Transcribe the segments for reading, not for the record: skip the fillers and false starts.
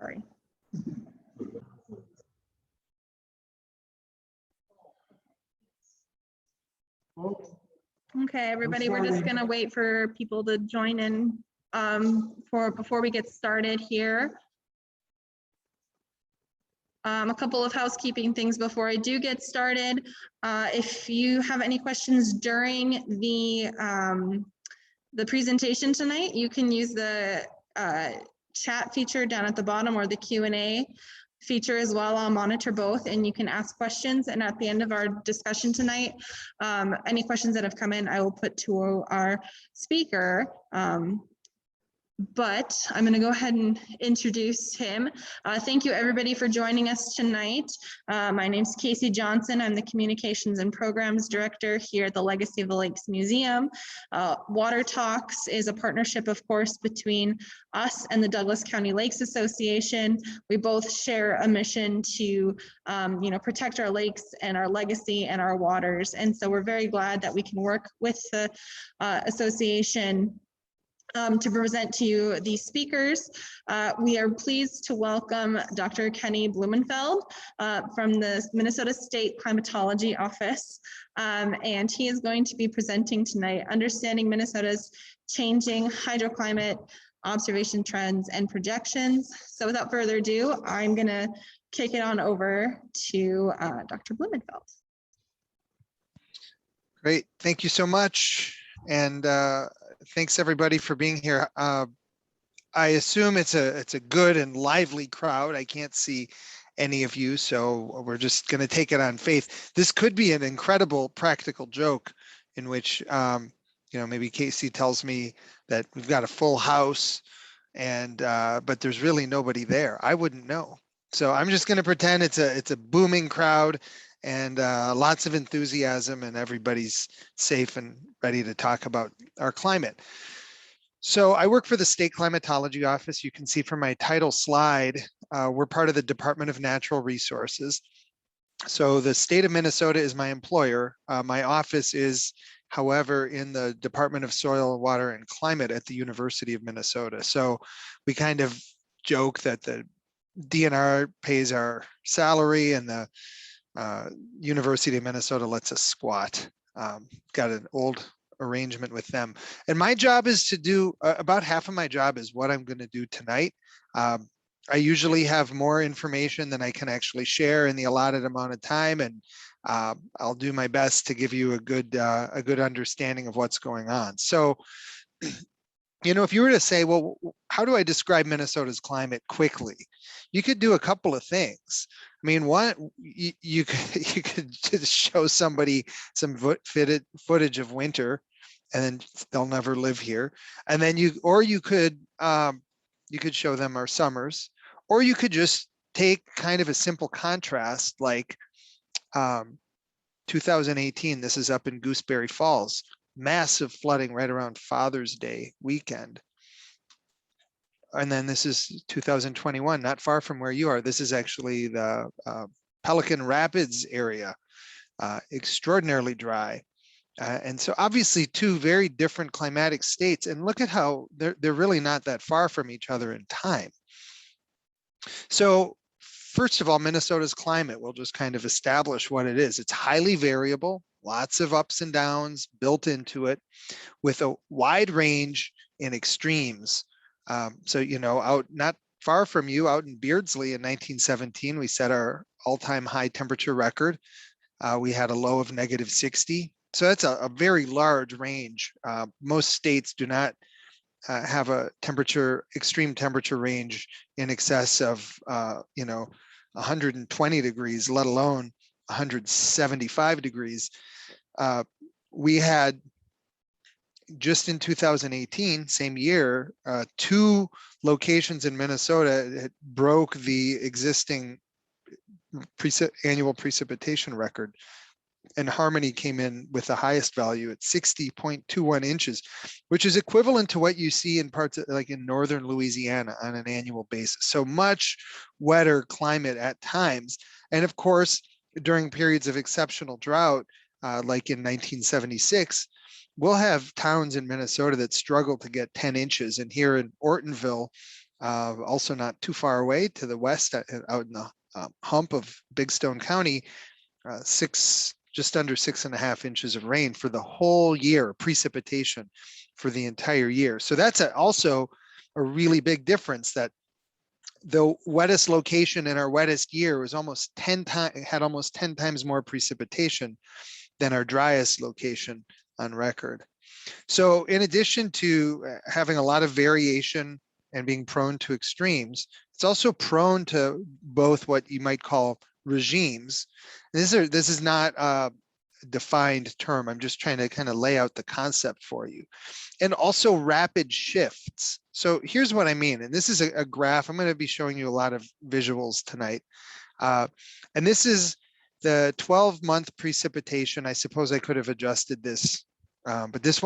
Sorry. Okay, everybody, we're just gonna wait for people to join in before we get started here. A couple of housekeeping things before I do get started. If you have any questions during the presentation tonight, you can use the chat feature down at the bottom or the Q&A feature as well. I'll monitor both and you can ask questions. And at the end of our discussion tonight, any questions that have come in, I will put to our speaker. But I'm going to go ahead and introduce him. Thank you everybody for joining us tonight. My name is Casey Johnson. I'm the Communications and Programs Director here at the Legacy of the Lakes Museum. Water Talks is a partnership, of course, between us and the Douglas County Lakes Association. We both share a mission to protect our lakes and our legacy and our waters. And so we're very glad that we can work with the association to present to you these speakers. We are pleased to welcome Dr. Kenny Blumenfeld from the Minnesota State Climatology Office. And he is going to be presenting tonight, Understanding Minnesota's Changing Hydroclimate Observation Trends and Projections. So without further ado, I'm gonna kick it on over to Dr. Blumenfeld. Great, thank you so much. And thanks everybody for being here. I assume it's a good and lively crowd. I can't see any of you, so we're just going to take it on faith. This could be an incredible practical joke in which maybe Casey tells me that we've got a full house and but there's really nobody there. I wouldn't know. So I'm just going to pretend it's a booming crowd and lots of enthusiasm, and everybody's safe and ready to talk about our climate. So I work for the State Climatology Office. You can see from my title slide, we're part of the Department of Natural Resources. So the state of Minnesota is my employer. My office is, however, in the Department of Soil, Water, and Climate at the University of Minnesota. So we kind of joke that the DNR pays our salary and the University of Minnesota lets us squat. Got an old arrangement with them. And my job is to do, about half of my job is what I'm going to do tonight. I usually have more information than I can actually share in the allotted amount of time. And I'll do my best to give you a good understanding of what's going on. So, if you were to say, well, how do I describe Minnesota's climate quickly? You could do a couple of things. I mean, one, you could just show somebody some footage of winter, and then they'll never live here. And then you could show them our summers, or you could just take kind of a simple contrast, like 2018. This is up in Gooseberry Falls. Massive flooding right around Father's Day weekend. And then this is 2021, not far from where you are. This is actually the Pelican Rapids area, extraordinarily dry. And so obviously two very different climatic states, and look at how they're really not that far from each other in time. So first of all, Minnesota's climate, we'll just kind of establish what it is. It's highly variable, lots of ups and downs built into it, with a wide range in extremes. So, out not far from you, out in Beardsley in 1917, we set our all-time high temperature record. We had a low of -60. So that's a very large range. Most states do not have a extreme temperature range in excess of, 120 degrees, let alone 175 degrees. We had, just in 2018, same year, 2 locations in Minnesota that broke the existing annual precipitation record. And Harmony came in with the highest value at 60.21 inches, which is equivalent to what you see in parts of, like in northern Louisiana on an annual basis. So much wetter climate at times. And of course, during periods of exceptional drought, like in 1976, we'll have towns in Minnesota that struggle to get 10 inches. And here in Ortonville, Also not too far away to the west, out in the hump of Big Stone County, just under 6.5 inches of rain for the whole year, precipitation for the entire year. So that's also a really big difference, that the wettest location in our wettest year was had almost 10 times more precipitation than our driest location on record. So in addition to having a lot of variation and being prone to extremes, it's also prone to both what you might call regimes. This is not a defined term. I'm just trying to kind of lay out the concept for you. And also rapid shifts. So here's what I mean. And this is a graph. I'm going to be showing you a lot of visuals tonight. And this is the 12-month precipitation. I suppose I could have adjusted this, but this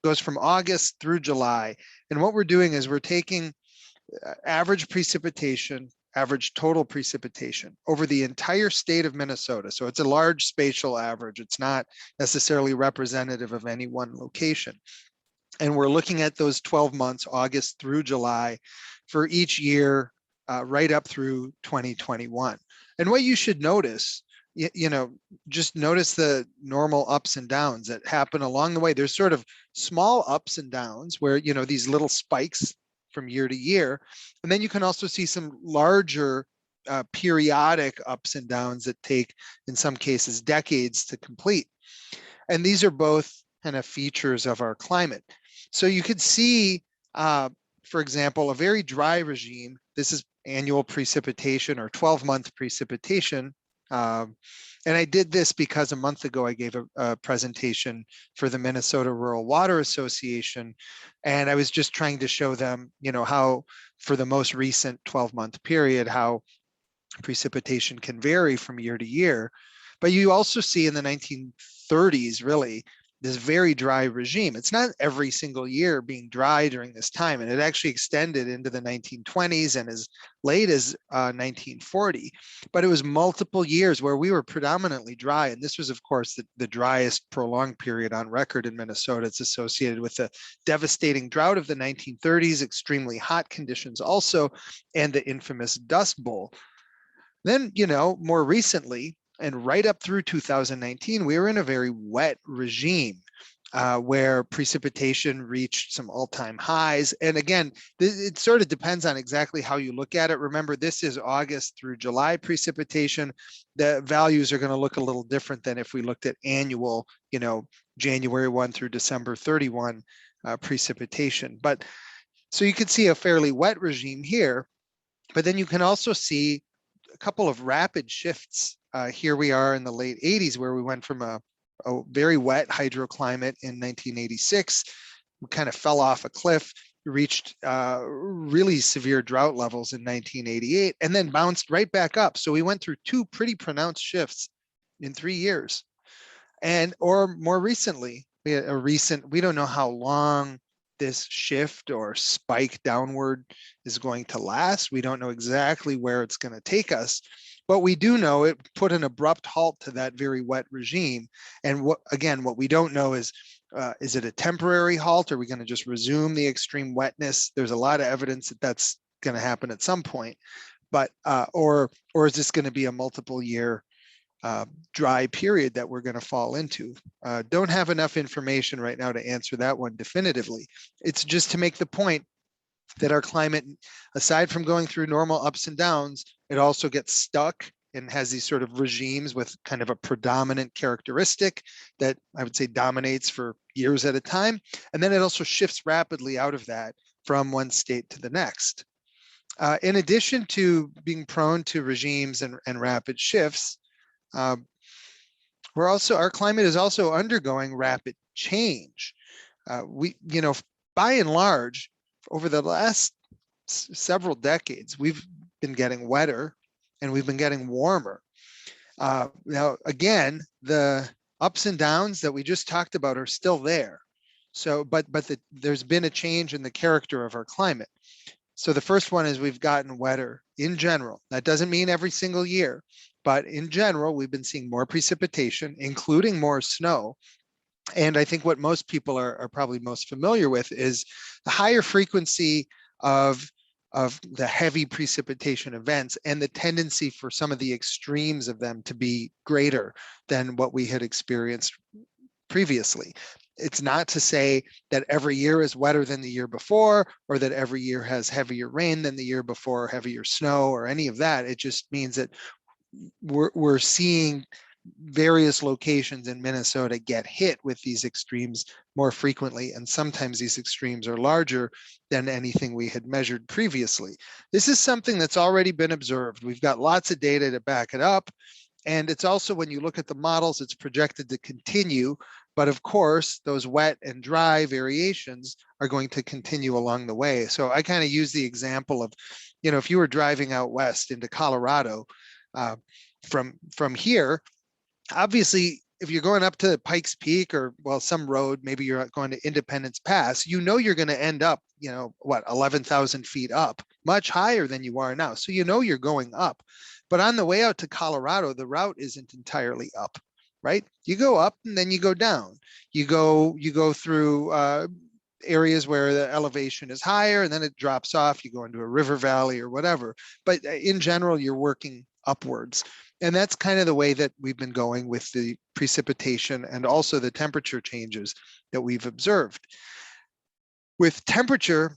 goes from August through July. And what we're doing is we're taking average precipitation, average total precipitation over the entire state of Minnesota. So it's a large spatial average. It's not necessarily representative of any one location. And we're looking at those 12 months, August through July, for each year right up through 2021. And what you should notice, just notice the normal ups and downs that happen along the way. There's sort of small ups and downs where, these little spikes from year to year. And then you can also see some larger periodic ups and downs that take, in some cases, decades to complete. And these are both kind of features of our climate. So you could see, for example, a very dry regime. This is annual precipitation or 12-month precipitation. And I did this because a month ago I gave a presentation for the Minnesota Rural Water Association, and I was just trying to show them, how for the most recent 12-month period, how precipitation can vary from year to year. But you also see in the 1930s, really, this very dry regime. It's not every single year being dry during this time, and it actually extended into the 1920s and as late as 1940. But it was multiple years where we were predominantly dry, and this was, of course, the driest prolonged period on record in Minnesota. It's associated with the devastating drought of the 1930s, extremely hot conditions also, and the infamous Dust Bowl. Then, more recently, and right up through 2019, we were in a very wet regime where precipitation reached some all-time highs. And again, it sort of depends on exactly how you look at it. Remember, this is August through July precipitation. The values are going to look a little different than if we looked at annual, January 1 through December 31 precipitation. But so you could see a fairly wet regime here, but then you can also see a couple of rapid shifts. Here we are in the late 80s, where we went from a very wet hydroclimate in 1986. We kind of fell off a cliff, reached really severe drought levels in 1988, and then bounced right back up. So we went through two pretty pronounced shifts in 3 years. Or more recently, we had we don't know how long this shift or spike downward is going to last. We don't know exactly where it's going to take us, but we do know it put an abrupt halt to that very wet regime. And what we don't know is it a temporary halt? Are we going to just resume the extreme wetness? There's a lot of evidence that that's going to happen at some point, but or is this going to be a multiple year dry period that we're going to fall into? Don't have enough information right now to answer that one definitively. It's just to make the point that our climate, aside from going through normal ups and downs, it also gets stuck and has these sort of regimes with kind of a predominant characteristic that I would say dominates for years at a time. And then it also shifts rapidly out of that from one state to the next. In addition to being prone to regimes and rapid shifts, our climate is also undergoing rapid change. By and large, over the last several decades, we've been getting wetter and we've been getting warmer. Now, again, the ups and downs that we just talked about are still there. So, but there's been a change in the character of our climate. So the first one is we've gotten wetter in general. That doesn't mean every single year, but in general, we've been seeing more precipitation, including more snow. And I think what most people are probably most familiar with is the higher frequency of of the heavy precipitation events and the tendency for some of the extremes of them to be greater than what we had experienced previously. It's not to say that every year is wetter than the year before, or that every year has heavier rain than the year before, or heavier snow, or any of that. It just means that we're seeing various locations in Minnesota get hit with these extremes more frequently, and sometimes these extremes are larger than anything we had measured previously. This is something that's already been observed. We've got lots of data to back it up. And it's also, when you look at the models, it's projected to continue. But of course, those wet and dry variations are going to continue along the way. So I kind of use the example of, if you were driving out west into Colorado from here, obviously, if you're going up to Pikes Peak or, well, some road, maybe you're going to Independence Pass, you're going to end up, 11,000 feet up, much higher than you are now. So you're going up. But on the way out to Colorado, the route isn't entirely up, right? You go up and then you go down. You go through areas where the elevation is higher, and then it drops off. You go into a river valley or whatever. But in general, you're working upwards. And that's kind of the way that we've been going with the precipitation and also the temperature changes that we've observed. With temperature,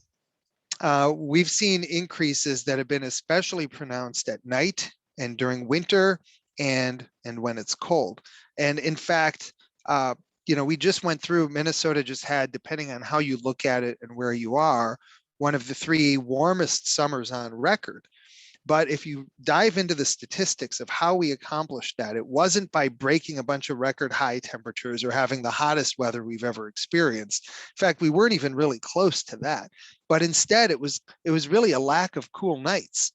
we've seen increases that have been especially pronounced at night and during winter and when it's cold. And in fact, we just went through, Minnesota just had, depending on how you look at it and where you are, one of the 3 warmest summers on record. But if you dive into the statistics of how we accomplished that, it wasn't by breaking a bunch of record high temperatures or having the hottest weather we've ever experienced. In fact, we weren't even really close to that. But instead, it was really a lack of cool nights.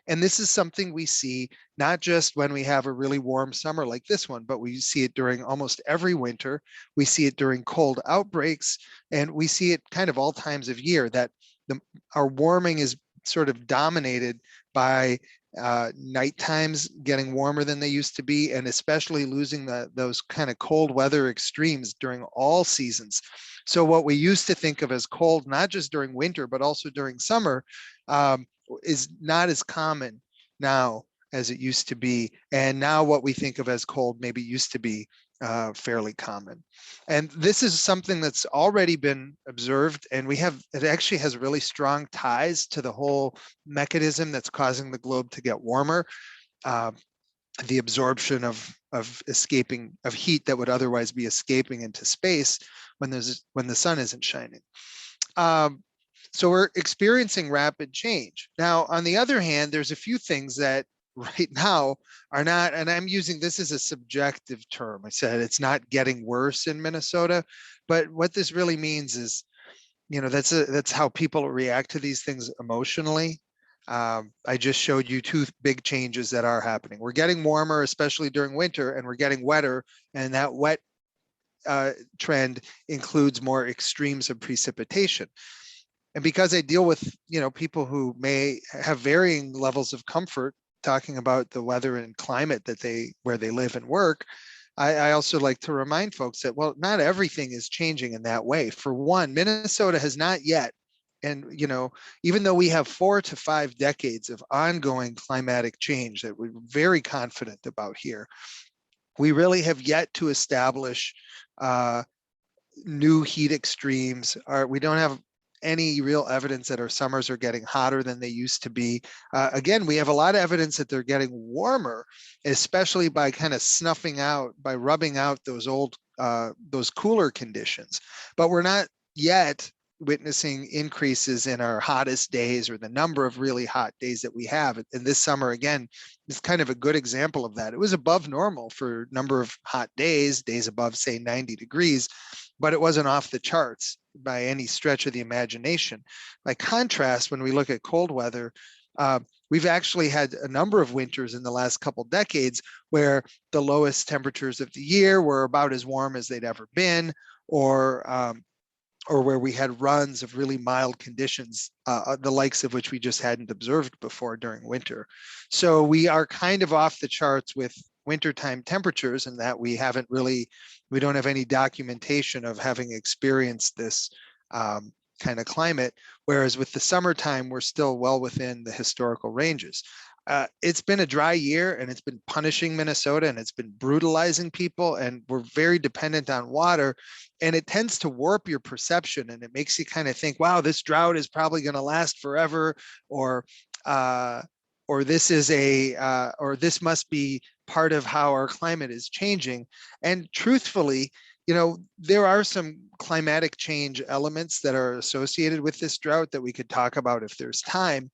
And this is something we see not just when we have a really warm summer like this one, but we see it during almost every winter. We see it during cold outbreaks, and we see it kind of all times of year, that our warming is sort of dominated by night times getting warmer than they used to be, and especially losing those kind of cold weather extremes during all seasons. So what we used to think of as cold, not just during winter, but also during summer, is not as common now as it used to be. And now what we think of as cold maybe used to be fairly common. And this is something that's already been observed, and it actually has really strong ties to the whole mechanism that's causing the globe to get warmer. The absorption of escaping of heat that would otherwise be escaping into space when the sun isn't shining. So we're experiencing rapid change. Now, on the other hand, there's a few things that right now are not, and I'm using this as a subjective term. I said it's not getting worse in Minnesota, but what this really means is, that's how people react to these things emotionally. I just showed you 2 big changes that are happening. We're getting warmer, especially during winter, and we're getting wetter, and that wet trend includes more extremes of precipitation. And because I deal with, people who may have varying levels of comfort talking about the weather and climate where they live and work, I also like to remind folks that, well, not everything is changing in that way. For one, Minnesota has not yet, and even though we have 4 to 5 decades of ongoing climatic change that we're very confident about here, we really have yet to establish new heat extremes. We don't have any real evidence that our summers are getting hotter than they used to be. Again, we have a lot of evidence that they're getting warmer, especially by kind of by rubbing out those cooler conditions. But we're not yet witnessing increases in our hottest days or the number of really hot days that we have. And this summer, again, is kind of a good example of that. It was above normal for number of hot days above, say, 90 degrees, but it wasn't off the charts by any stretch of the imagination. By contrast, when we look at cold weather, we've actually had a number of winters in the last couple decades where the lowest temperatures of the year were about as warm as they'd ever been, or where we had runs of really mild conditions, the likes of which we just hadn't observed before during winter. So we are kind of off the charts with wintertime temperatures, and that we don't have any documentation of having experienced this kind of climate, whereas with the summertime, we're still well within the historical ranges. It's been a dry year, and it's been punishing Minnesota, and it's been brutalizing people, and we're very dependent on water, and it tends to warp your perception, and it makes you kind of think, wow, this drought is probably going to last forever, or this is or this must be part of how our climate is changing. And truthfully, there are some climatic change elements that are associated with this drought that we could talk about if there's time,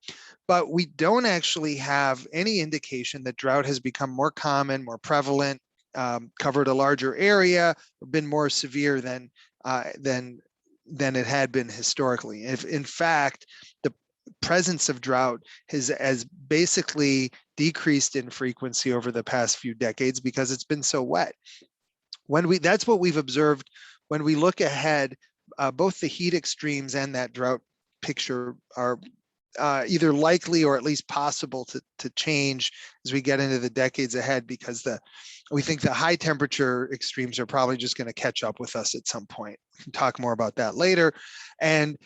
but we don't actually have any indication that drought has become more common, more prevalent, covered a larger area, or been more severe than it had been historically. If in fact, the presence of drought has basically decreased in frequency over the past few decades because it's been so wet. That's what we've observed when we look ahead. Both the heat extremes and that drought picture are either likely or at least possible to change as we get into the decades ahead, because we think the high temperature extremes are probably just going to catch up with us at some point. We can talk more about that later. And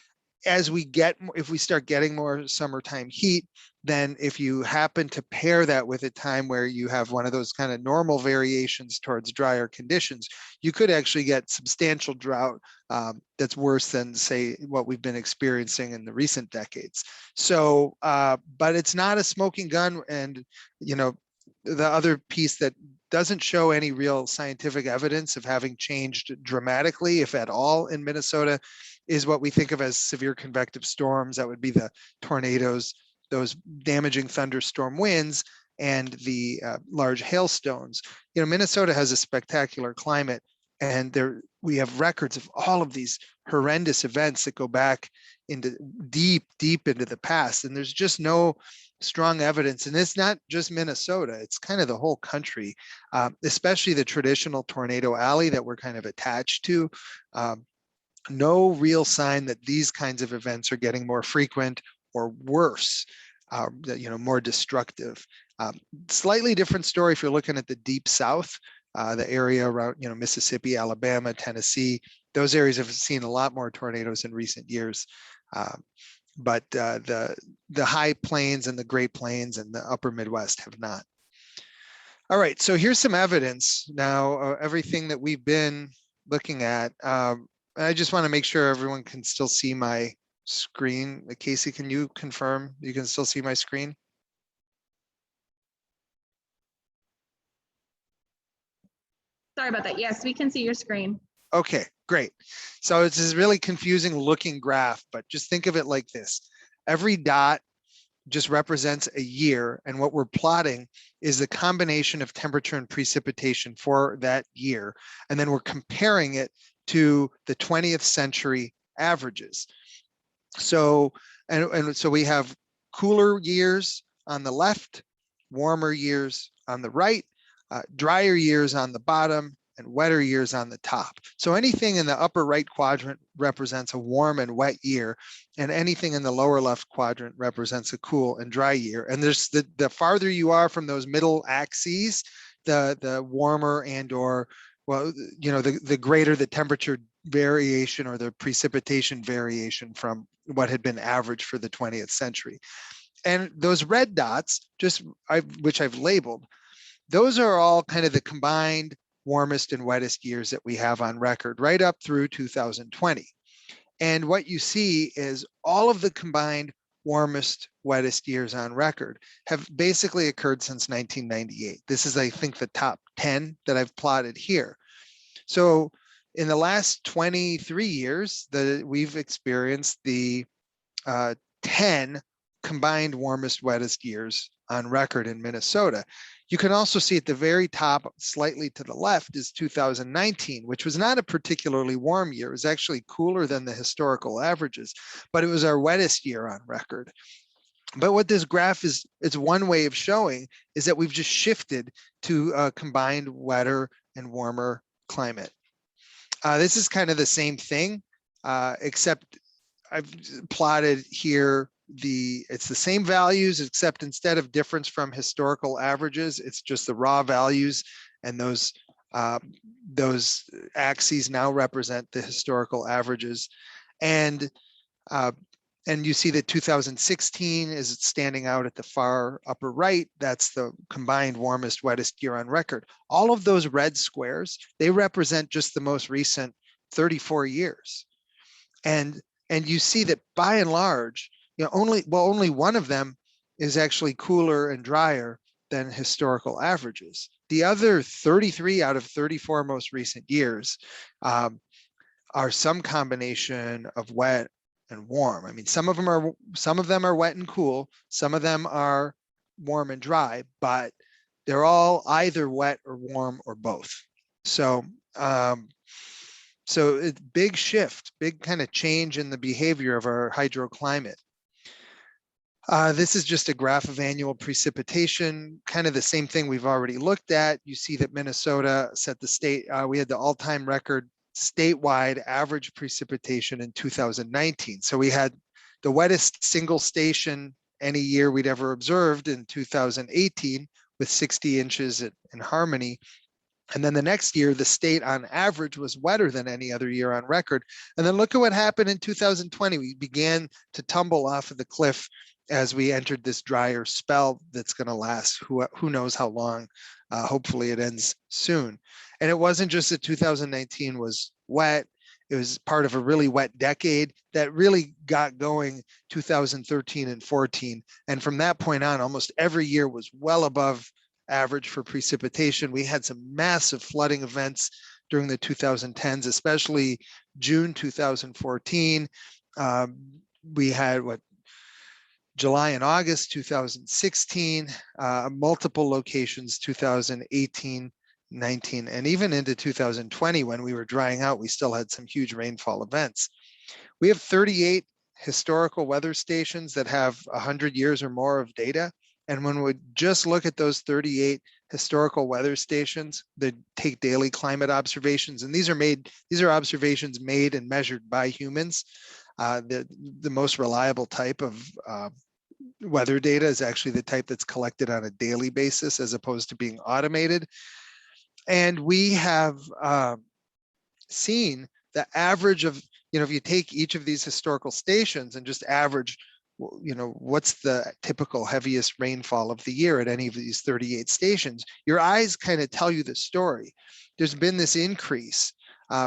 if we start getting more summertime heat, then if you happen to pair that with a time where you have one of those kind of normal variations towards drier conditions, you could actually get substantial drought that's worse than, say, what we've been experiencing in the recent decades. So, but it's not a smoking gun. And, the other piece that doesn't show any real scientific evidence of having changed dramatically, if at all, in Minnesota is what we think of as severe convective storms. That would be the tornadoes, those damaging thunderstorm winds, and the large hailstones. Minnesota has a spectacular climate, and we have records of all of these horrendous events that go back into deep into the past, and there's just no strong evidence. And it's not just Minnesota, it's kind of the whole country, especially the traditional tornado alley that we're kind of attached to. No real sign that these kinds of events are getting more frequent or worse, more destructive. Slightly different story if you're looking at the deep South, the area around, Mississippi, Alabama, Tennessee. Those areas have seen a lot more tornadoes in recent years. But the high plains and the Great Plains and the upper Midwest have not. All right, so here's some evidence now, everything that we've been looking at. I just want to make sure everyone can still see my screen. Casey, can you confirm you can still see my screen? Sorry about that. Yes, we can see your screen. Okay, great. So it's this really confusing looking graph, but just think of it like this. Every dot just represents a year, and what we're plotting is the combination of temperature and precipitation for that year. And then we're comparing it to the 20th century averages. So, and so we have cooler years on the left, warmer years on the right, drier years on the bottom, and wetter years on the top. So anything in the upper right quadrant represents a warm and wet year, and anything in the lower left quadrant represents a cool and dry year. And there's the farther you are from those middle axes, the warmer and or, well, the greater the temperature variation or the precipitation variation from what had been average for the 20th century. And those red dots, which I've labeled, those are all kind of the combined warmest and wettest years that we have on record, right up through 2020. And what you see is all of the combined warmest, wettest years on record have basically occurred since 1998. This is, I think, the top 10 that I've plotted here. So in the last 23 years, we've experienced the 10 combined warmest, wettest years on record in Minnesota. You can also see at the very top, slightly to the left, is 2019, which was not a particularly warm year. It was actually cooler than the historical averages, but it was our wettest year on record. But what this graph is, it's one way of showing, is that we've just shifted to a combined wetter and warmer climate. This is kind of the same thing, except I've plotted here it's the same values, except instead of difference from historical averages, it's just the raw values, and those axes now represent the historical averages. And And you see that 2016 is standing out at the far upper right. That's the combined warmest, wettest year on record. All of those red squares, they represent just the most recent 34 years. And you see that by and large, only one of them is actually cooler and drier than historical averages. The other 33 out of 34 most recent years are some combination of wet and warm. I mean, some of them are wet and cool, some of them are warm and dry, but they're all either wet or warm or both. So so it's big shift, big kind of change in the behavior of our hydroclimate. This is just a graph of annual precipitation, kind of the same thing we've already looked at. You see that Minnesota set the state, we had the all-time record statewide average precipitation in 2019. So we had the wettest single station any year we'd ever observed in 2018 with 60 inches in Harmony. And then the next year, the state on average was wetter than any other year on record. And then look at what happened in 2020. We began to tumble off of the cliff as we entered this drier spell that's going to last who knows how long. Hopefully it ends soon. And it wasn't just that 2019 was wet. It was part of a really wet decade that really got going 2013 and 14. And from that point on, almost every year was well above average for precipitation. We had some massive flooding events during the 2010s, especially June 2014. We had July and August 2016, multiple locations 2018, 19, and even into 2020 when we were drying out, we still had some huge rainfall events. We have 38 historical weather stations that have 100 years or more of data. And when we just look at those 38 historical weather stations that take daily climate observations, and these are observations made and measured by humans. The most reliable type of weather data is actually the type that's collected on a daily basis as opposed to being automated. And we have seen the average of, if you take each of these historical stations and just average, what's the typical heaviest rainfall of the year at any of these 38 stations, your eyes kind of tell you the story. There's been this increase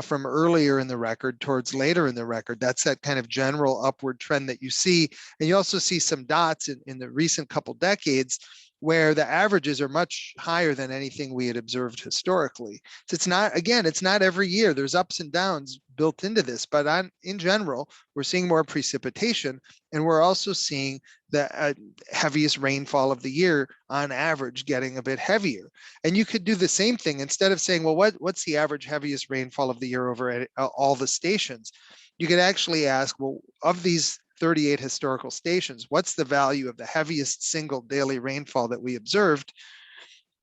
from earlier in the record towards later in the record. That's that kind of general upward trend that you see. And you also see some dots in the recent couple decades where the averages are much higher than anything we had observed historically. So it's not every year. There's ups and downs built into this, but in general, we're seeing more precipitation, and we're also seeing the heaviest rainfall of the year on average getting a bit heavier. And you could do the same thing instead of saying, well, what's the average heaviest rainfall of the year over at all the stations? You could actually ask, well, of these 38 historical stations, what's the value of the heaviest single daily rainfall that we observed?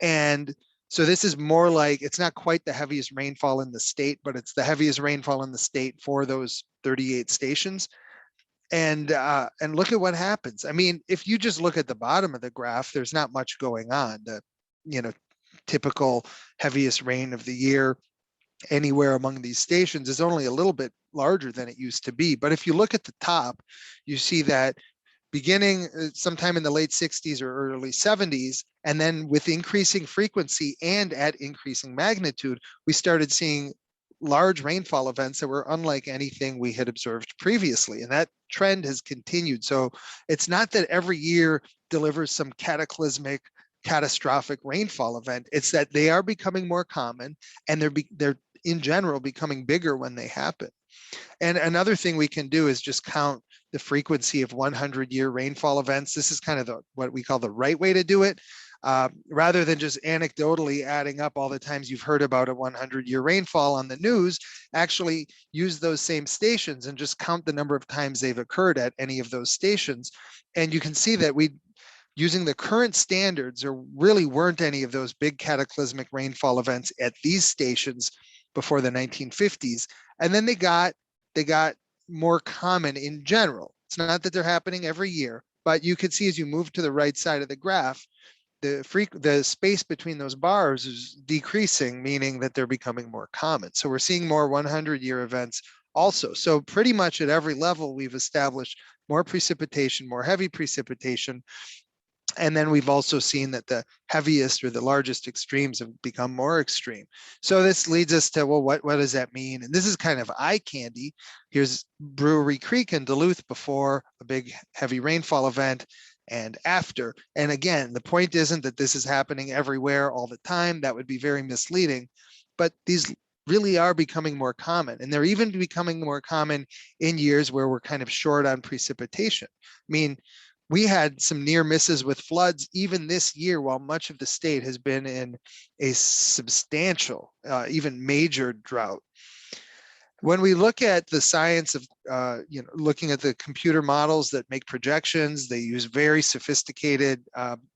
And so this is more like, it's not quite the heaviest rainfall in the state, but it's the heaviest rainfall in the state for those 38 stations. And look at what happens. I mean, if you just look at the bottom of the graph, there's not much going on. The typical heaviest rain of the year anywhere among these stations is only a little bit larger than it used to be. But if you look at the top, you see that beginning sometime in the late 60s or early 70s, and then with increasing frequency and at increasing magnitude, we started seeing large rainfall events that were unlike anything we had observed previously. And that trend has continued. So it's not that every year delivers some catastrophic rainfall event. It's that they are becoming more common, and they're in general becoming bigger when they happen. And another thing we can do is just count the frequency of 100-year rainfall events. This is kind of what we call the right way to do it. Rather than just anecdotally adding up all the times you've heard about a 100-year rainfall on the news, actually use those same stations and just count the number of times they've occurred at any of those stations. And you can see that using the current standards, there really weren't any of those big cataclysmic rainfall events at these stations before the 1950s. And then they got more common in general. It's not that they're happening every year, but you could see as you move to the right side of the graph, the space between those bars is decreasing, meaning that they're becoming more common. So we're seeing more 100-year events also. So pretty much at every level, we've established more precipitation, more heavy precipitation. And then we've also seen that the heaviest or the largest extremes have become more extreme. So this leads us to, well, what does that mean? And this is kind of eye candy. Here's Brewery Creek in Duluth before a big heavy rainfall event and after. And again, the point isn't that this is happening everywhere all the time. That would be very misleading. But these really are becoming more common. And they're even becoming more common in years where we're kind of short on precipitation. I mean, we had some near misses with floods even this year, while much of the state has been in a substantial, even major drought. When we look at the science of, looking at the computer models that make projections, they use very sophisticated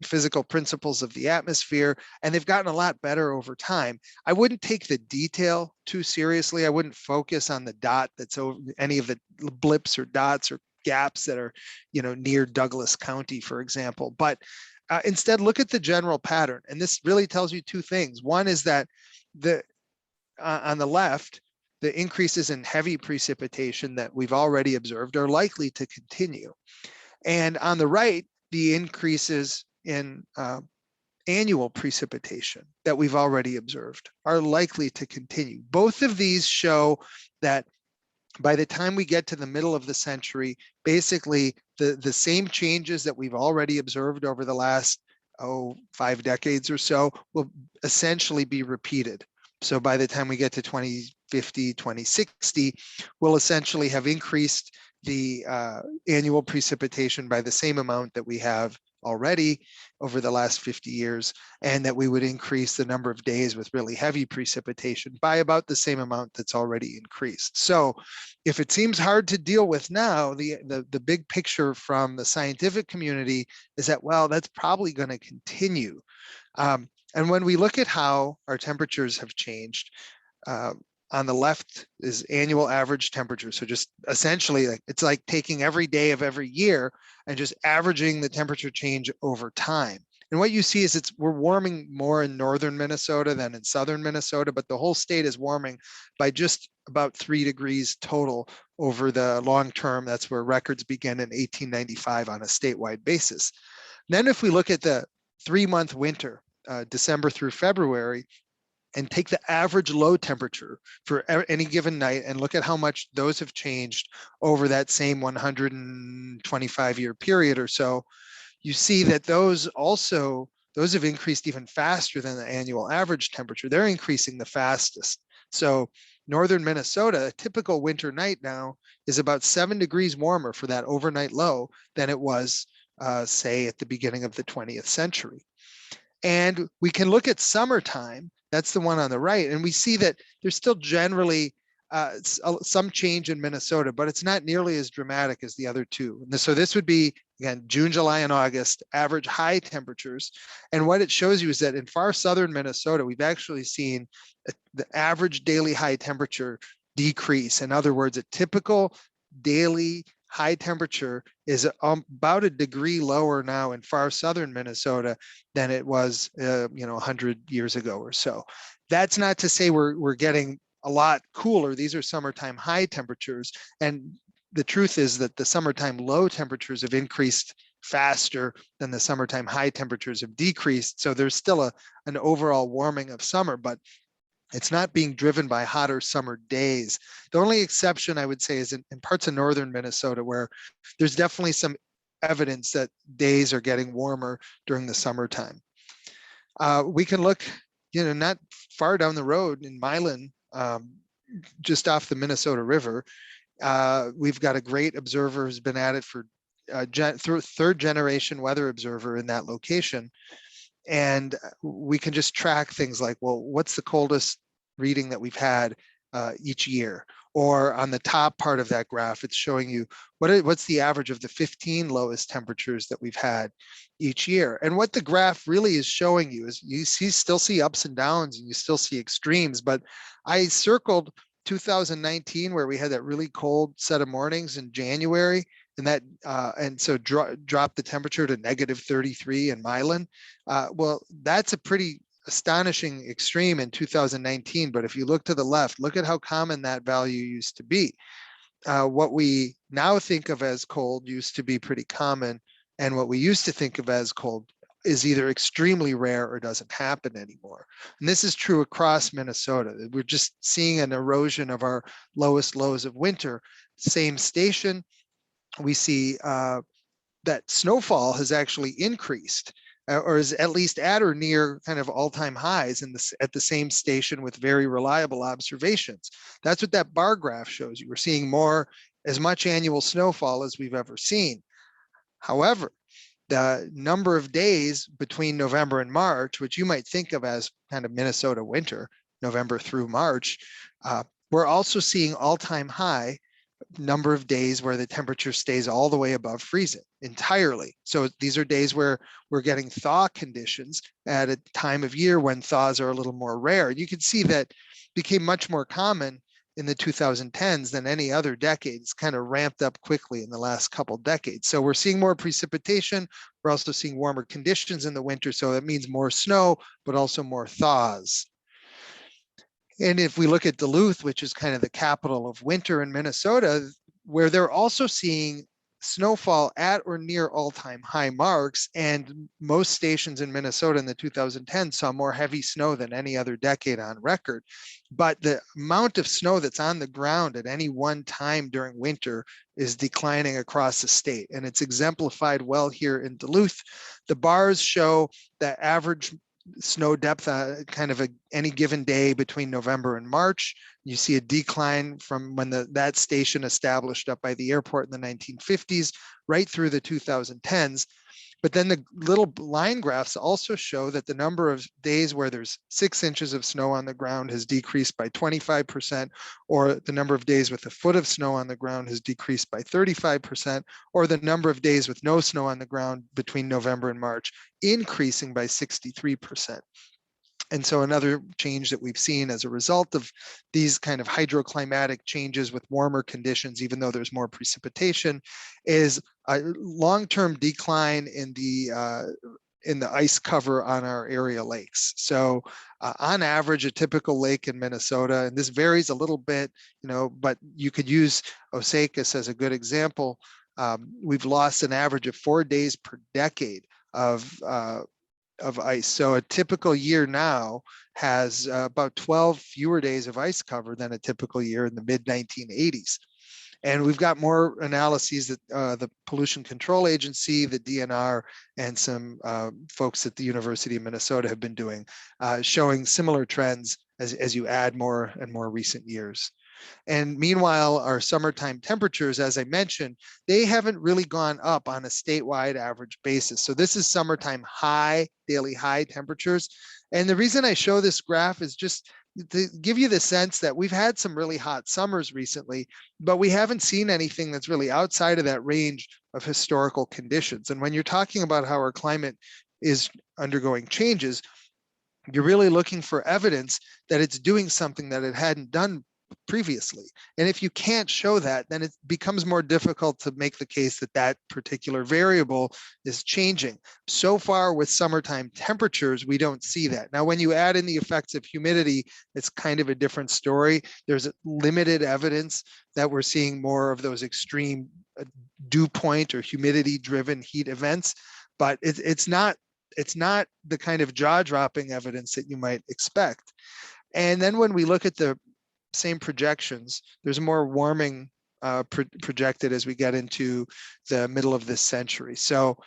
physical principles of the atmosphere, and they've gotten a lot better over time. I wouldn't take the detail too seriously. I wouldn't focus on the dot that's over any of the blips or dots or gaps that are, near Douglas County, for example. But instead, look at the general pattern. And this really tells you two things. One is that on the left, the increases in heavy precipitation that we've already observed are likely to continue. And on the right, the increases in annual precipitation that we've already observed are likely to continue. Both of these show that by the time we get to the middle of the century, basically the same changes that we've already observed over the last 5 decades or so will essentially be repeated. So by the time we get to 2050, 2060, we'll essentially have increased the annual precipitation by the same amount that we have already over the last 50 years, and that we would increase the number of days with really heavy precipitation by about the same amount that's already increased. So if it seems hard to deal with now, the big picture from the scientific community is that, well, that's probably going to continue. And when we look at how our temperatures have changed, on the left is annual average temperature. So just essentially, it's like taking every day of every year and just averaging the temperature change over time. And what you see is we're warming more in northern Minnesota than in southern Minnesota, but the whole state is warming by just about 3 degrees total over the long term. That's where records begin in 1895 on a statewide basis. Then if we look at the 3-month winter, December through February, and take the average low temperature for any given night and look at how much those have changed over that same 125-year period or so, you see that those have increased even faster than the annual average temperature. They're increasing the fastest. So northern Minnesota, a typical winter night now is about 7 degrees warmer for that overnight low than it was, say, at the beginning of the 20th century. And we can look at summertime, that's the one on the right, and we see that there's still generally some change in Minnesota, but it's not nearly as dramatic as the other two. And so this would be, again, June, July, and August, average high temperatures. And what it shows you is that in far southern Minnesota, we've actually seen the average daily high temperature decrease. In other words, a typical daily high temperature is about a degree lower now in far southern Minnesota than it was 100 years ago or so. That's not to say we're getting a lot cooler. These are summertime high temperatures, and the truth is that the summertime low temperatures have increased faster than the summertime high temperatures have decreased. So there's still an overall warming of summer, but it's not being driven by hotter summer days. The only exception I would say is in parts of northern Minnesota, where there's definitely some evidence that days are getting warmer during the summertime. We can look, not far down the road in Milan, just off the Minnesota River. We've got a great observer who's been at it for third generation weather observer in that location. And we can just track things like, well, what's the coldest reading that we've had each year? Or on the top part of that graph, it's showing you what's the average of the 15 lowest temperatures that we've had each year. And what the graph really is showing you is you still see ups and downs and you still see extremes, but I circled 2019 where we had that really cold set of mornings in January, and so dropped the temperature to -33 in Milan. Well, that's a pretty astonishing extreme in 2019, but if you look to the left, look at how common that value used to be. What we now think of as cold used to be pretty common, and what we used to think of as cold is either extremely rare or doesn't happen anymore. And this is true across Minnesota. We're just seeing an erosion of our lowest lows of winter. Same station, we see that snowfall has actually increased, or is at least at or near kind of all-time highs at the same station with very reliable observations. That's what that bar graph shows you. We're seeing as much annual snowfall as we've ever seen. However, the number of days between November and March, which you might think of as kind of Minnesota winter, November through March, we're also seeing all-time high number of days where the temperature stays all the way above freezing entirely. So these are days where we're getting thaw conditions at a time of year when thaws are a little more rare. You can see that became much more common in the 2010s than any other decade. It's kind of ramped up quickly in the last couple decades. So we're seeing more precipitation. We're also seeing warmer conditions in the winter. So that means more snow, but also more thaws. And if we look at Duluth, which is kind of the capital of winter in Minnesota, where they're also seeing snowfall at or near all-time high marks, and most stations in Minnesota in the 2010s saw more heavy snow than any other decade on record. But the amount of snow that's on the ground at any one time during winter is declining across the state, and it's exemplified well here in Duluth. The bars show that average snow depth kind of any given day between November and March. You see a decline from when that station established up by the airport in the 1950s right through the 2010s. But then the little line graphs also show that the number of days where there's 6 inches of snow on the ground has decreased by 25%, or the number of days with a foot of snow on the ground has decreased by 35%, or the number of days with no snow on the ground between November and March increasing by 63%. And so another change that we've seen as a result of these kind of hydroclimatic changes with warmer conditions, even though there's more precipitation, is a long-term decline in the ice cover on our area lakes. So on average, a typical lake in Minnesota, and this varies a little bit, but you could use Osakis as a good example. We've lost an average of 4 days per decade of ice. So a typical year now has about 12 fewer days of ice cover than a typical year in the mid 1980s. And we've got more analyses that the Pollution Control Agency, the DNR, and some folks at the University of Minnesota have been doing, showing similar trends as you add more and more recent years. And meanwhile, our summertime temperatures, as I mentioned, they haven't really gone up on a statewide average basis. So this is summertime daily high temperatures. And the reason I show this graph is just to give you the sense that we've had some really hot summers recently, but we haven't seen anything that's really outside of that range of historical conditions. And when you're talking about how our climate is undergoing changes, you're really looking for evidence that it's doing something that it hadn't done previously. And if you can't show that, then it becomes more difficult to make the case that that particular variable is changing. So far with summertime temperatures, we don't see that. Now, when you add in the effects of humidity, it's kind of a different story. There's limited evidence that we're seeing more of those extreme dew point or humidity driven heat events, but it's not the kind of jaw-dropping evidence that you might expect. And then when we look at the same projections, there's more warming projected as we get into the middle of this century. So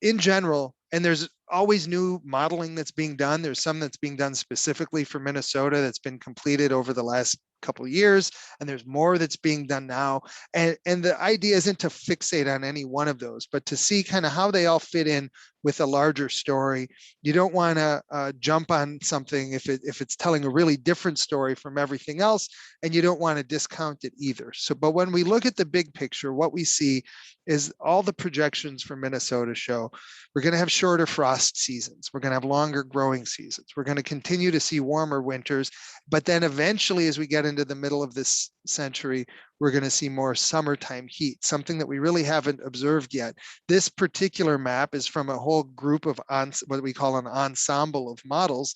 in general, and there's always new modeling that's being done. There's some that's being done specifically for Minnesota that's been completed over the last couple of years, and there's more that's being done now. And the idea isn't to fixate on any one of those, but to see kind of how they all fit in with a larger story. You don't want to jump on something if it's telling a really different story from everything else, and you don't want to discount it either. So, but when we look at the big picture, what we see is all the projections for Minnesota show we're going to have shorter frost frost seasons. We're going to have longer growing seasons. We're going to continue to see warmer winters, but then eventually, as we get into the middle of this century, we're going to see more summertime heat, something that we really haven't observed yet. This particular map is from a whole group of what we call an ensemble of models.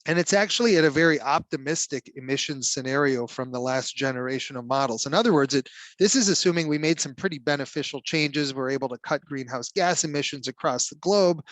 And it's actually at a very optimistic emissions scenario from the last generation of models. In other words, this is assuming we made some pretty beneficial changes. We're able to cut greenhouse gas emissions across the globe.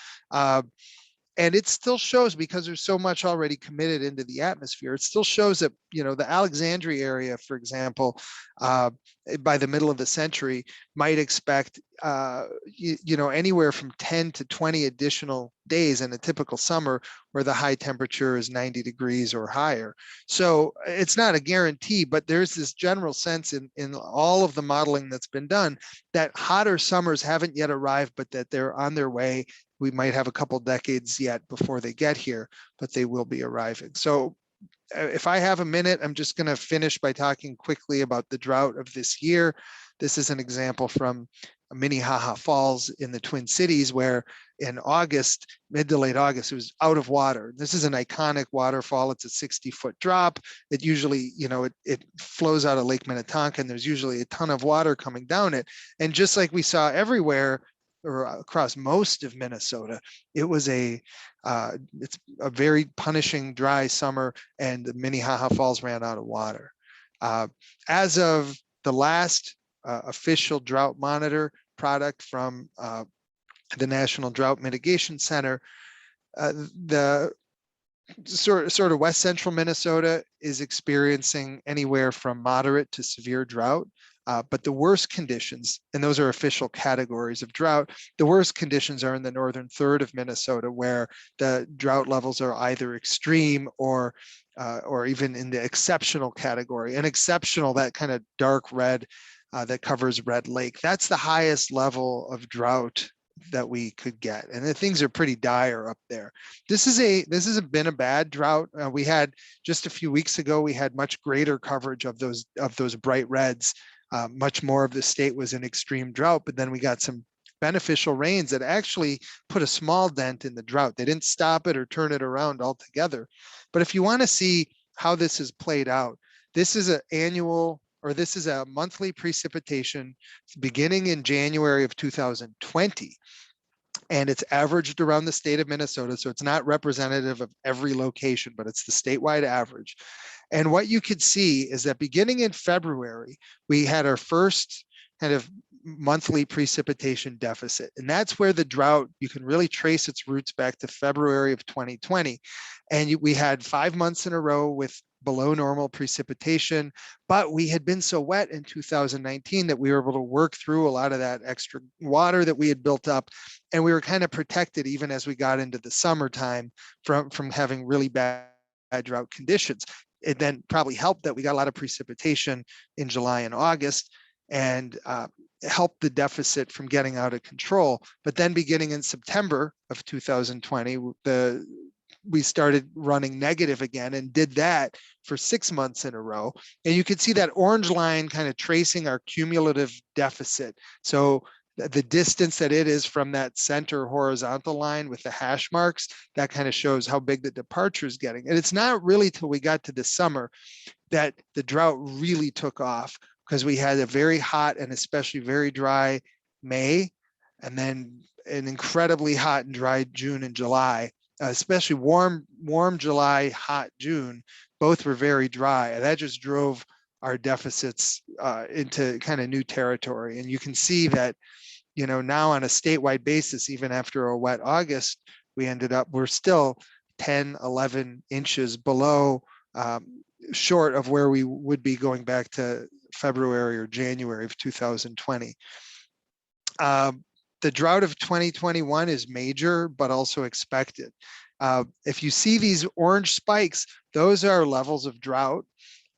And it still shows, because there's so much already committed into the atmosphere, it still shows that, the Alexandria area, for example, by the middle of the century, might expect, anywhere from 10 to 20 additional days in a typical summer where the high temperature is 90 degrees or higher. So it's not a guarantee, but there's this general sense in all of the modeling that's been done that hotter summers haven't yet arrived, but that they're on their way. We might have a couple decades yet before they get here, but they will be arriving. So if I have a minute, I'm just going to finish by talking quickly about the drought of this year. This is an example from Minnehaha Falls in the Twin Cities, where in August, mid to late August, it was out of water. This is an iconic waterfall. It's a 60-foot drop. It usually, it flows out of Lake Minnetonka, and there's usually a ton of water coming down it. And just like we saw everywhere, or across most of Minnesota, it's a very punishing dry summer, and the Minnehaha Falls ran out of water. As of the last official drought monitor product from the National Drought Mitigation Center, the sort of west central Minnesota is experiencing anywhere from moderate to severe drought. But the worst conditions, and those are official categories of drought, the worst conditions are in the northern third of Minnesota, where the drought levels are either extreme or even in the exceptional category. And exceptional, that kind of dark red that covers Red Lake, that's the highest level of drought that we could get, and the things are pretty dire up there. This has been a bad drought. We had just a few weeks ago, we had much greater coverage of those bright reds. Much more of the state was in extreme drought, but then we got some beneficial rains that actually put a small dent in the drought. They didn't stop it or turn it around altogether. But if you want to see how this is played out, this is a monthly precipitation beginning in January of 2020. And it's averaged around the state of Minnesota. So it's not representative of every location, but it's the statewide average. And what you could see is that beginning in February, we had our first kind of monthly precipitation deficit. And that's where the drought, you can really trace its roots back to February of 2020. And we had 5 months in a row with below normal precipitation, but we had been so wet in 2019 that we were able to work through a lot of that extra water that we had built up, and we were kind of protected even as we got into the summertime from having really bad drought conditions. It then probably helped that we got a lot of precipitation in July and August, and helped the deficit from getting out of control. But then beginning in September of 2020, we started running negative again, and did that for 6 months in a row. And you can see that orange line kind of tracing our cumulative deficit. So the distance that it is from that center horizontal line with the hash marks, that kind of shows how big the departure is getting. And it's not really till we got to the summer that the drought really took off, because we had a very hot and especially very dry May, and then an incredibly hot and dry June and July. Especially warm July, hot June, both were very dry. And that just drove our deficits into kind of new territory. And you can see that, now on a statewide basis, even after a wet August, we're still 10, 11 inches below, short of where we would be going back to February or January of 2020. The drought of 2021 is major, but also expected. If you see these orange spikes, those are levels of drought.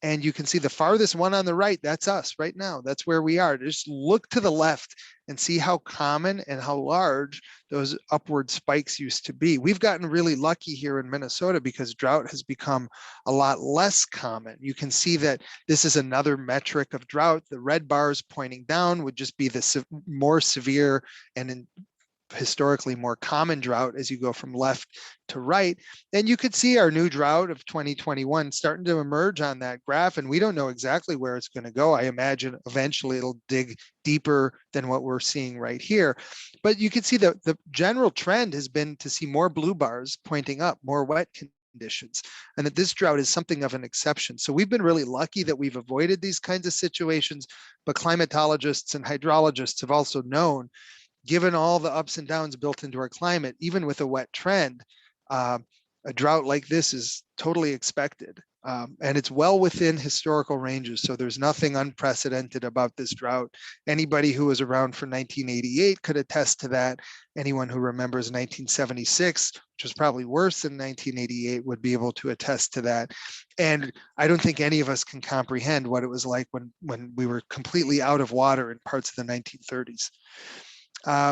And you can see the farthest one on the right, that's us right now. That's where we are. Just look to the left and see how common and how large those upward spikes used to be. We've gotten really lucky here in Minnesota because drought has become a lot less common. You can see that this is another metric of drought. The red bars pointing down would just be the more severe and historically more common drought as you go from left to right. And you could see our new drought of 2021 starting to emerge on that graph. And we don't know exactly where it's going to go. I imagine eventually it'll dig deeper than what we're seeing right here. But you can see that the general trend has been to see more blue bars pointing up, more wet conditions, and that this drought is something of an exception. So we've been really lucky that we've avoided these kinds of situations, but climatologists and hydrologists have also known, given all the ups and downs built into our climate, even with a wet trend, a drought like this is totally expected. And it's well within historical ranges. So there's nothing unprecedented about this drought. Anybody who was around for 1988 could attest to that. Anyone who remembers 1976, which was probably worse than 1988, would be able to attest to that. And I don't think any of us can comprehend what it was like when we were completely out of water in parts of the 1930s.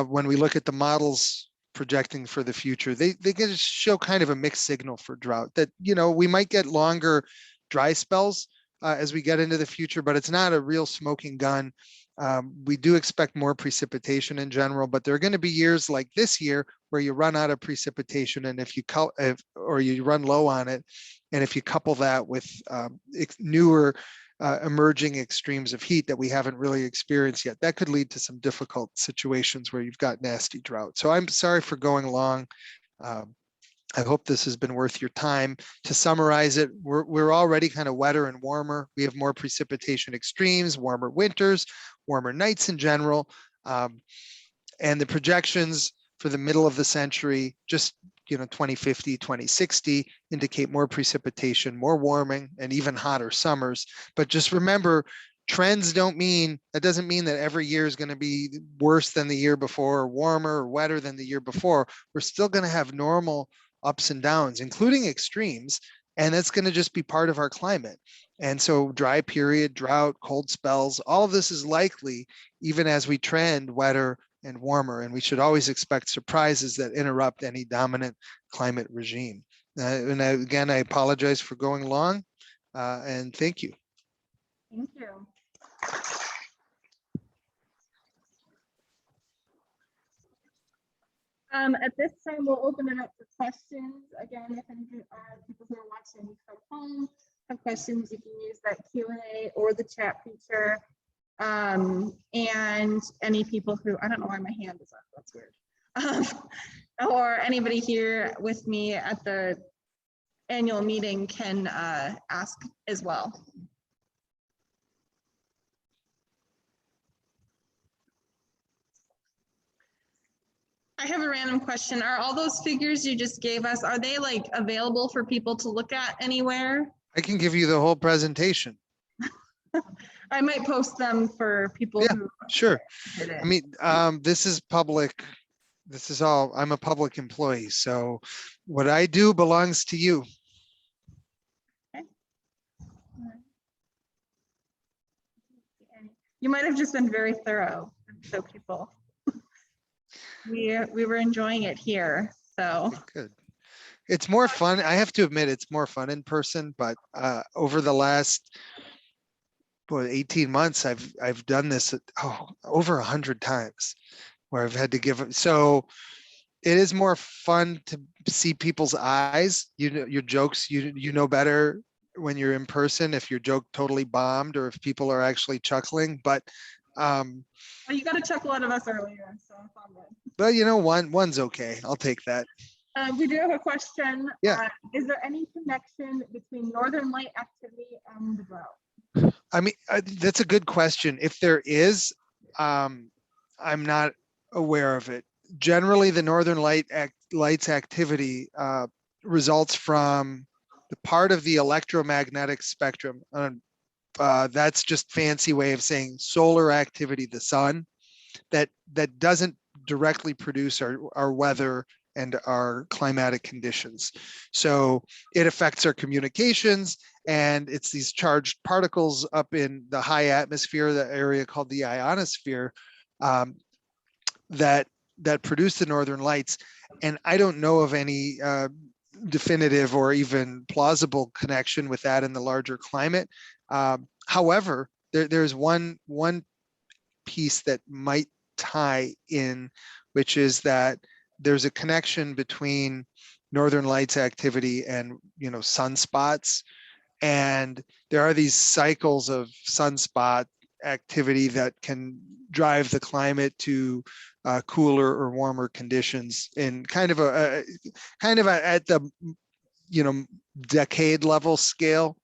When we look at the models projecting for the future, they can show kind of a mixed signal for drought, that, you know, we might get longer dry spells as we get into the future, but it's not a real smoking gun. We do expect more precipitation in general, but there are going to be years like this year where you run out of precipitation, and if you or you run low on it, and if you couple that with newer emerging extremes of heat that we haven't really experienced yet, that could lead to some difficult situations where you've got nasty drought. So I'm sorry for going long. I hope this has been worth your time. To summarize it, we're already kind of wetter and warmer. We have more precipitation extremes, warmer winters, warmer nights in general. And the projections for the middle of the century, just 2050, 2060, indicate more precipitation, more warming, and even hotter summers. But just remember, trends doesn't mean that every year is going to be worse than the year before, or warmer or wetter than the year before. We're still going to have normal ups and downs, including extremes, and that's going to just be part of our climate. And so dry period, drought, cold spells, all of this is likely even as we trend wetter and warmer, and we should always expect surprises that interrupt any dominant climate regime. Again, I apologize for going long, and thank you. Thank you. At this time, we'll open it up for questions. Again, if any people who are watching from home have questions, you can use that Q&A or the chat feature. And any people who, I don't know why my hand is up, that's weird. Or anybody here with me at the annual meeting can ask as well. I have a random question. Are all those figures you just gave us, are they like available for people to look at anywhere? I can give you the whole presentation. I might post them for people who sure. did it. I mean, this is public. This is all, I'm a public employee, so what I do belongs to you. Okay. You might have just been very thorough, so people. We were enjoying it here, so. Good. It's more fun. I have to admit, it's more fun in person, but over the last 18 months, I've done this over 100 times, where I've had to give. So it is more fun to see people's eyes. Your jokes, you know better when you're in person if your joke totally bombed or if people are actually chuckling. But well, you got a chuckle out of us earlier, so it's all good. But one's okay. I'll take that. We do have a question. Yeah. Is there any connection between northern light activity and the drought? I mean, that's a good question. If there is, I'm not aware of it. Generally, the northern lights activity results from the part of the electromagnetic spectrum. That's just fancy way of saying solar activity, the sun, that doesn't directly produce our weather and our climatic conditions. So it affects our communications, and it's these charged particles up in the high atmosphere, the area called the ionosphere, that produce the northern lights. And I don't know of any definitive or even plausible connection with that in the larger climate. However, there's one piece that might tie in, which is that there's a connection between northern lights activity and, sunspots. And there are these cycles of sunspot activity that can drive the climate to cooler or warmer conditions in kind of at the decade level scale.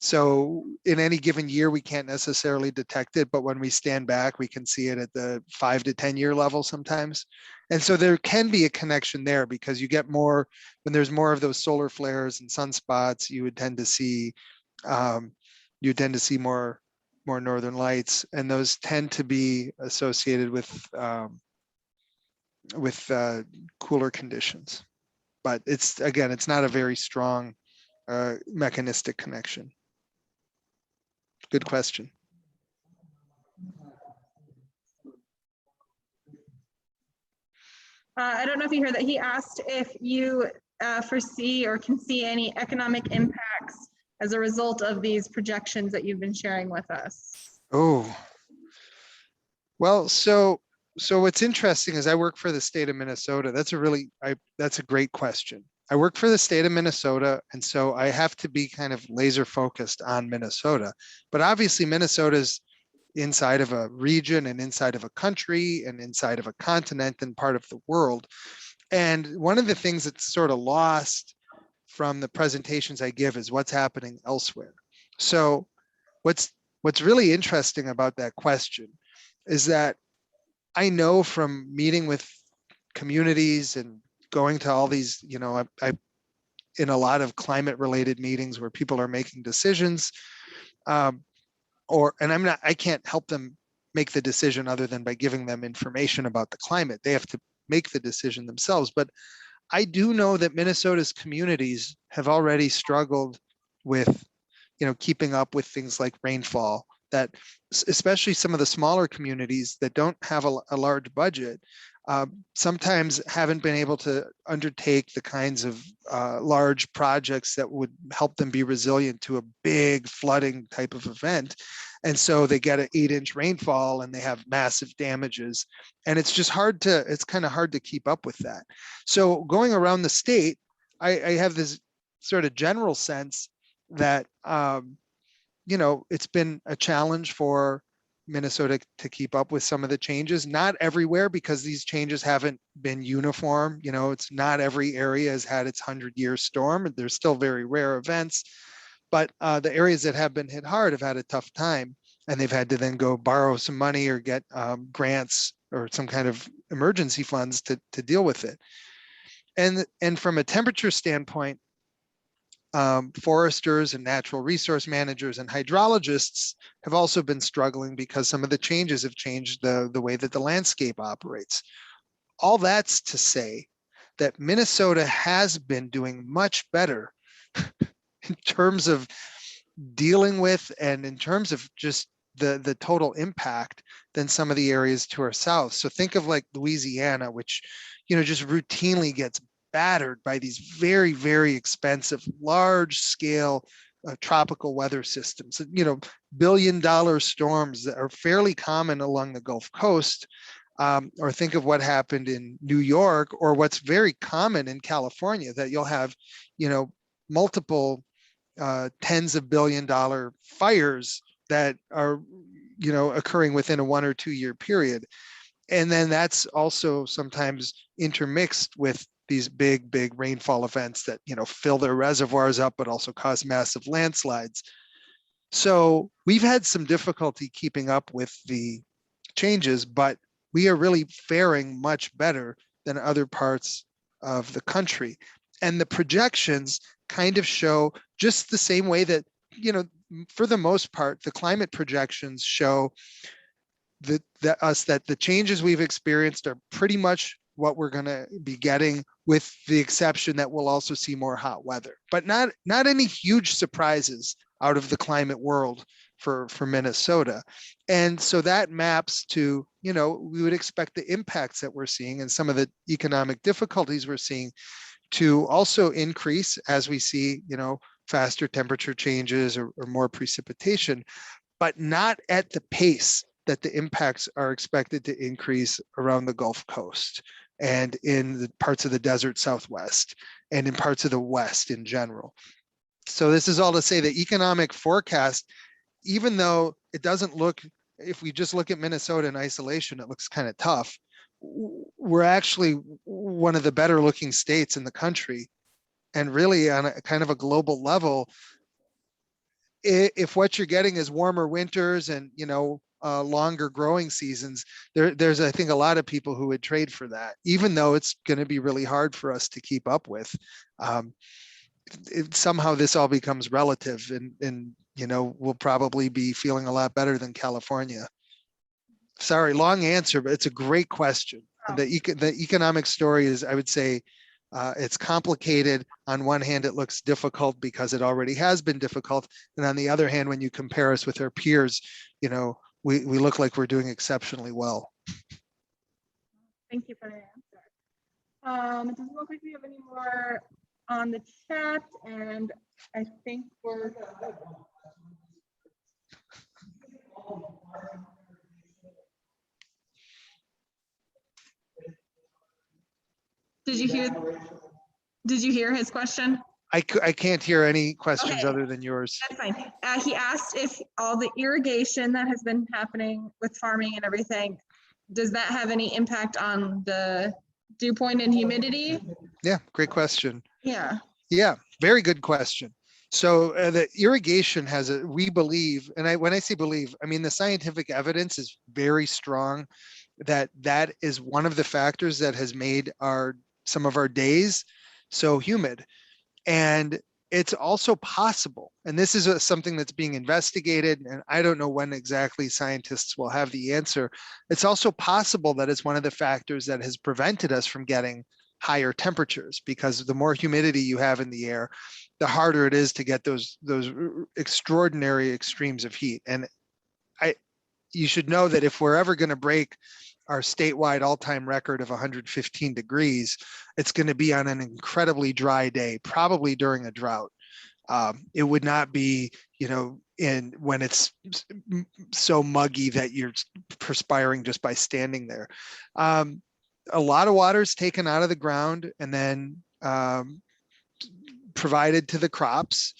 So in any given year, we can't necessarily detect it, but when we stand back, we can see it at the 5 to 10 year level sometimes. And so there can be a connection there, because you get more, when there's more of those solar flares and sunspots, you would tend to see more northern lights, and those tend to be associated with cooler conditions. But it's not a very strong mechanistic connection. Good question. I don't know if you heard that. He asked if you foresee or can see any economic impacts as a result of these projections that you've been sharing with us. Oh, well, so what's interesting is I work for the state of Minnesota. That's a great question. I work for the state of Minnesota, and so I have to be kind of laser focused on Minnesota. But obviously Minnesota's inside of a region and inside of a country and inside of a continent and part of the world. And one of the things that's sort of lost from the presentations I give is what's happening elsewhere. So what's really interesting about that question is that I know from meeting with communities and going to all these, I in a lot of climate related meetings where people are making decisions, and I can't help them make the decision other than by giving them information about the climate. They have to make the decision themselves. But I do know that Minnesota's communities have already struggled with, keeping up with things like rainfall, that especially some of the smaller communities that don't have a large budget, sometimes haven't been able to undertake the kinds of large projects that would help them be resilient to a big flooding type of event. And so they get an 8-inch rainfall and they have massive damages. And it's kind of hard to keep up with that. So going around the state, I have this sort of general sense that, it's been a challenge for Minnesota to keep up with some of the changes. Not everywhere, because these changes haven't been uniform. It's not every area has had its 100-year storm. There's still very rare events, but the areas that have been hit hard have had a tough time, and they've had to then go borrow some money or get grants or some kind of emergency funds to deal with it. And from a temperature standpoint, foresters and natural resource managers and hydrologists have also been struggling because some of the changes have changed the way that the landscape operates. All that's to say that Minnesota has been doing much better in terms of dealing with and in terms of just the total impact than some of the areas to our south. So think of like Louisiana, which, just routinely gets battered by these very, very expensive, large scale tropical weather systems, billion-dollar storms that are fairly common along the Gulf Coast. Or think of what happened in New York, or what's very common in California, that you'll have, multiple tens of billion-dollar fires that are, occurring within a 1 or 2 year period. And then that's also sometimes intermixed with these big, big rainfall events that, fill their reservoirs up, but also cause massive landslides. So we've had some difficulty keeping up with the changes, but we are really faring much better than other parts of the country. And the projections kind of show just the same way that, for the most part, the climate projections show that the changes we've experienced are pretty much what we're going to be getting, with the exception that we'll also see more hot weather, but not any huge surprises out of the climate world for Minnesota. And so that maps to, we would expect the impacts that we're seeing and some of the economic difficulties we're seeing to also increase as we see, faster temperature changes or more precipitation, but not at the pace that the impacts are expected to increase around the Gulf Coast and in the parts of the desert Southwest and in parts of the West in general. So this is all to say the economic forecast, even though it doesn't look, if we just look at Minnesota in isolation, it looks kind of tough. We're actually one of the better looking states in the country. And really on a kind of a global level, if what you're getting is warmer winters and, longer growing seasons, there's, I think, a lot of people who would trade for that, even though it's going to be really hard for us to keep up with. Somehow this all becomes relative, and we'll probably be feeling a lot better than California. Sorry, long answer, but it's a great question. The economic story is, I would say, it's complicated. On one hand, it looks difficult because it already has been difficult. And on the other hand, when you compare us with our peers, we look like we're doing exceptionally well. Thank you for the answer. It doesn't look like we have any more on the chat, and I think we're Did you hear his question? I can't hear any questions Okay. other than yours. That's fine. He asked if all the irrigation that has been happening with farming and everything, does that have any impact on the dew point and humidity? Yeah, great question. Yeah. Yeah, very good question. So the irrigation we believe, and when I say believe, I mean the scientific evidence is very strong that is one of the factors that has made some of our days so humid. And it's also possible, and this is something that's being investigated, and I don't know when exactly scientists will have the answer. It's also possible that it's one of the factors that has prevented us from getting higher temperatures, because the more humidity you have in the air, the harder it is to get those extraordinary extremes of heat. And you should know that if we're ever going to break our statewide all-time record of 115 degrees, it's going to be on an incredibly dry day, probably during a drought. It would not be, when it's so muggy that you're perspiring just by standing there. A lot of water is taken out of the ground and then provided to the crops.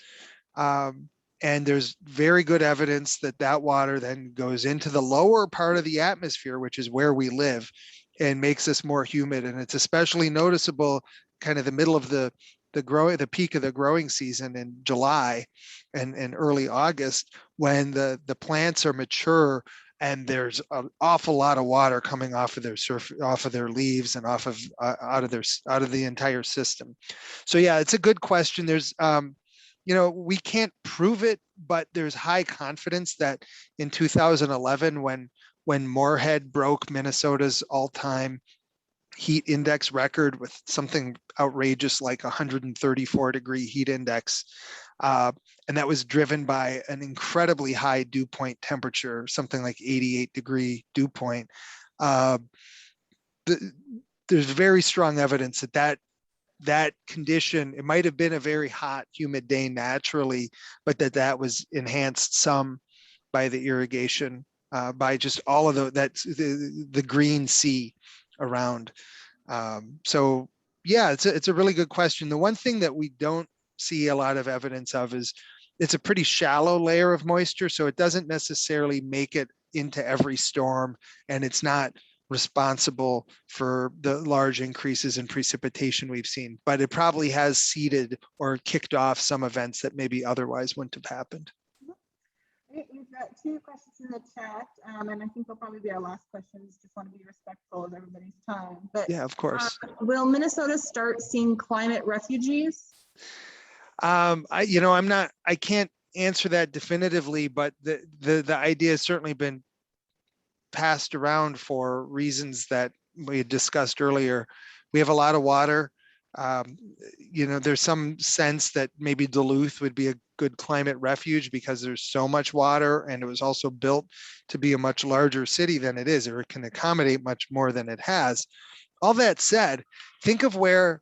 And there's very good evidence that water then goes into the lower part of the atmosphere, which is where we live, and makes us more humid. And it's especially noticeable kind of the middle of the peak of the growing season in July and early August, when the plants are mature and there's an awful lot of water coming off of their leaves and out of the entire system. So yeah, it's a good question. There's we can't prove it, but there's high confidence that in 2011, when Moorhead broke Minnesota's all-time heat index record with something outrageous like 134 degree heat index, and that was driven by an incredibly high dew point temperature, something like 88 degree dew point. There's very strong evidence that condition, it might have been a very hot, humid day naturally, but that was enhanced some by the irrigation, by just all of the green sea around. So yeah, it's a really good question. The one thing that we don't see a lot of evidence of is it's a pretty shallow layer of moisture, so it doesn't necessarily make it into every storm, and it's not responsible for the large increases in precipitation we've seen, but it probably has seeded or kicked off some events that maybe otherwise wouldn't have happened. Okay, we've got 2 questions in the chat, and I think they'll probably be our last questions. Just want to be respectful of everybody's time. But yeah, of course. Will Minnesota start seeing climate refugees? I can't answer that definitively, but the idea has certainly been passed around for reasons that we had discussed earlier. We have a lot of water. There's some sense that maybe Duluth would be a good climate refuge because there's so much water, and it was also built to be a much larger city than it is, or it can accommodate much more than it has. All that said, think of where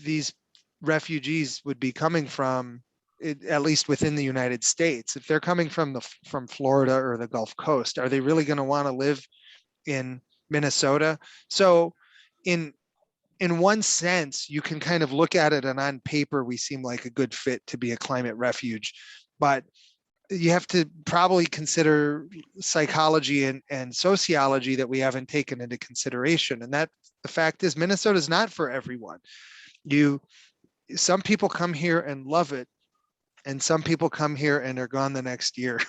these refugees would be coming from at least within the United States. If they're coming from Florida or the Gulf Coast, are they really going to want to live in Minnesota? So in one sense, you can kind of look at it, and on paper, we seem like a good fit to be a climate refuge. But you have to probably consider psychology and sociology that we haven't taken into consideration. And that the fact is, Minnesota is not for everyone. Some people come here and love it, and some people come here and are gone the next year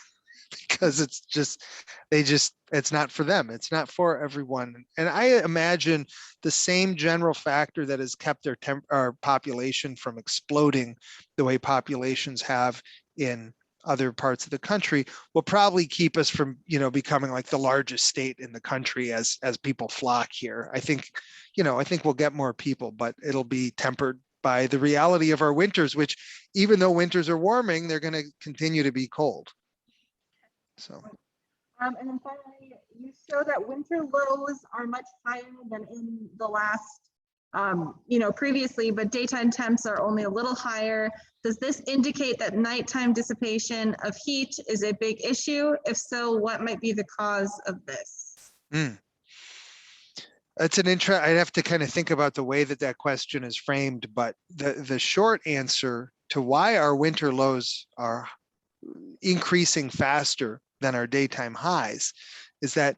because it's not for them. It's not for everyone. And I imagine the same general factor that has kept our population from exploding the way populations have in other parts of the country will probably keep us from, becoming like the largest state in the country as people flock here. I think we'll get more people, but it'll be tempered by the reality of our winters, which even though winters are warming, they're going to continue to be cold. So. And then finally, you show that winter lows are much higher than in the last, previously, but daytime temps are only a little higher. Does this indicate that nighttime dissipation of heat is a big issue? If so, what might be the cause of this? That's I'd have to kind of think about the way that question is framed, but the short answer to why our winter lows are increasing faster than our daytime highs is that,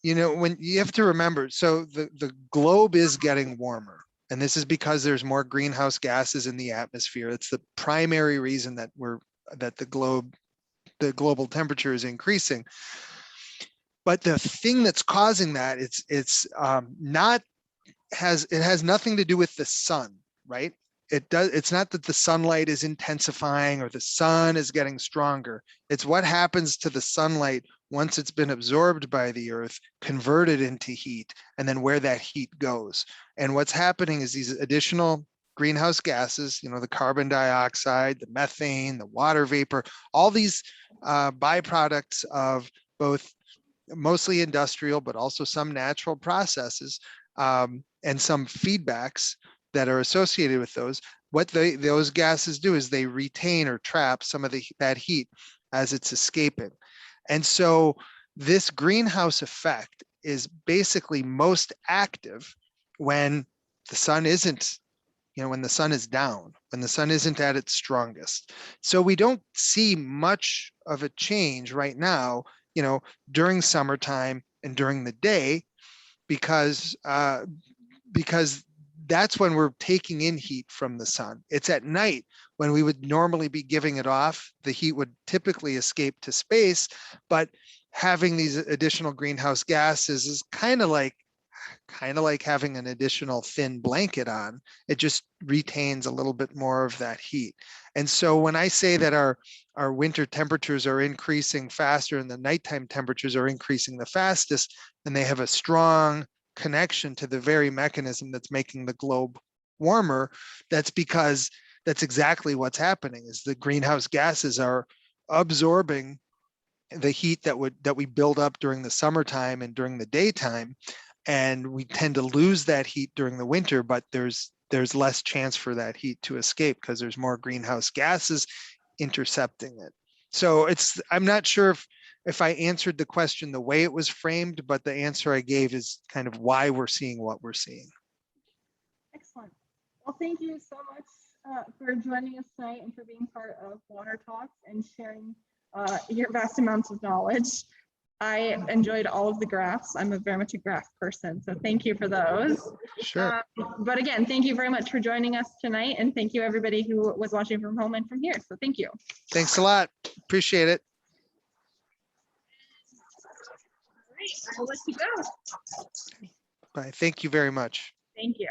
when you have to remember, so the globe is getting warmer, and this is because there's more greenhouse gases in the atmosphere. It's the primary reason that the global temperature is increasing. But the thing that's causing that, it has nothing to do with the sun, right? It's not that the sunlight is intensifying or the sun is getting stronger. It's what happens to the sunlight once it's been absorbed by the earth, converted into heat, and then where that heat goes. And what's happening is these additional greenhouse gases, the carbon dioxide, the methane, the water vapor, all these byproducts of both mostly industrial, but also some natural processes, and some feedbacks that are associated with those. What those gases do is they retain or trap some of that heat as it's escaping. And so this greenhouse effect is basically most active when the sun isn't, when the sun is down, when the sun isn't at its strongest. So we don't see much of a change right now, during summertime and during the day, because that's when we're taking in heat from the sun. It's at night when we would normally be giving it off. The heat would typically escape to space, but having these additional greenhouse gases is kind of like having an additional thin blanket on. It just retains a little bit more of that heat. And so when I say that our winter temperatures are increasing faster and the nighttime temperatures are increasing the fastest, and they have a strong connection to the very mechanism that's making the globe warmer, that's because that's exactly what's happening, is the greenhouse gases are absorbing the heat that we build up during the summertime and during the daytime, and we tend to lose that heat during the winter, but there's less chance for that heat to escape because there's more greenhouse gases intercepting it. So I'm not sure if I answered the question the way it was framed, but the answer I gave is kind of why we're seeing what we're seeing. Excellent. Well, thank you so much for joining us tonight and for being part of Water Talks and sharing your vast amounts of knowledge. I enjoyed all of the graphs. I'm very much a graph person, so thank you for those. Sure. But again, thank you very much for joining us tonight, and thank you everybody who was watching from home and from here. So thank you. Thanks a lot. Appreciate it. All right, I'll let you go. Bye. Thank you very much. Thank you.